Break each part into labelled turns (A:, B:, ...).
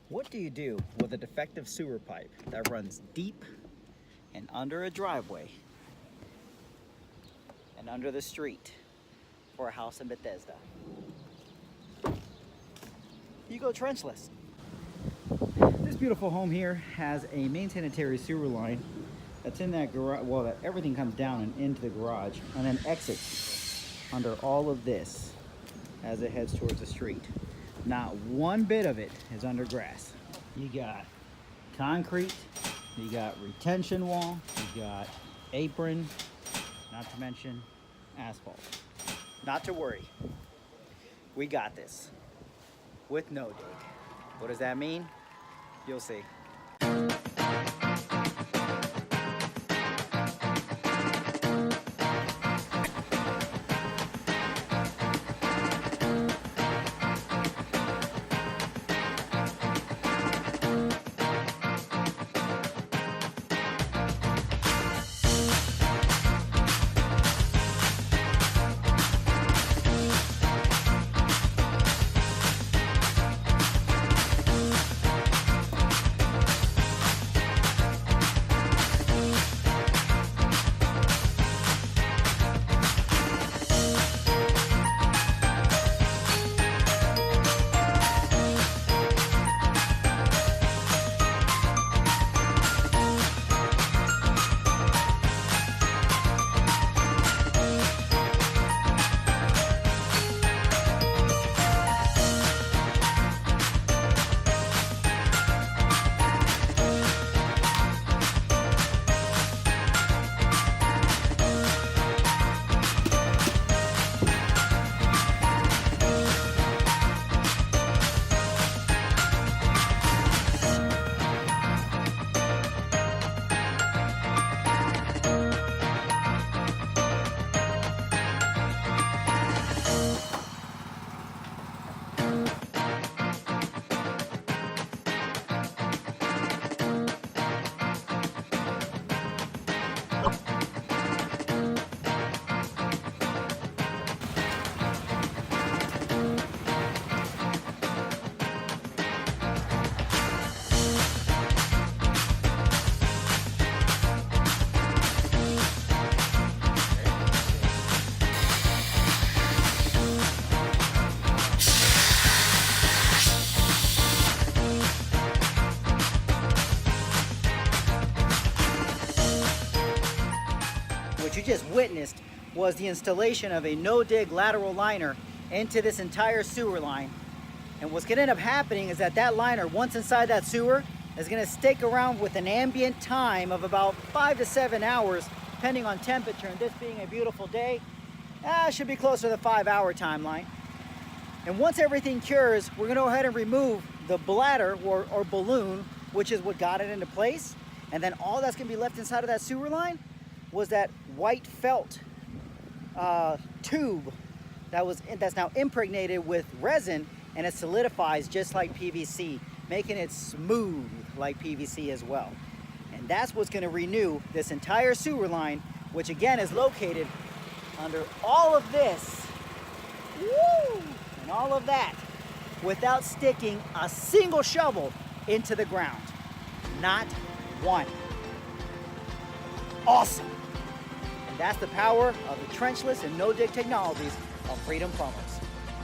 A: What do you do with a defective sewer pipe that runs deep and under a driveway and under the street for a house in Bethesda? You go trenchless. This beautiful home here has a main sanitary sewer line that's in that garage. Well, that everything comes down and into the garage and then exits under all of this as it heads towards the street. Not one bit of it is under grass. You got concrete, you got retention wall, you got apron, not to mention asphalt. Not to worry, we got this with no dig. What does that mean? You'll see. What you just witnessed was the installation of a no-dig lateral liner into this entire sewer line. And what's going to end up happening is that liner, once inside that sewer, is going to stick around with an ambient time of about 5 to 7 hours, depending on temperature. And this being a beautiful day, should be closer to the 5-hour timeline. And once everything cures, we're going to go ahead and remove the bladder or balloon, which is what got it into place. And then all that's going to be left inside of that sewer line was that white felt tube that's now impregnated with resin, and it solidifies just like PVC, making it smooth like PVC as well. And that's what's going to renew this entire sewer line, which again is located under all of this, woo, and all of that, without sticking a single shovel into the ground. Not one. Awesome. And that's the power of the trenchless and no-dig technologies of Freedom Plumbers.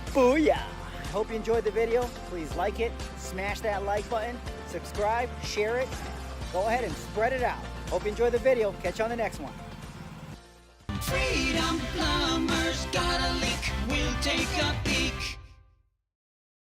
A: Booyah! I hope you enjoyed the video. Please like it, smash that like button, subscribe, share it. Go ahead and spread it out. Hope you enjoyed the video. Catch you on the next one.
B: Freedom Plumbers, got a leak, we'll take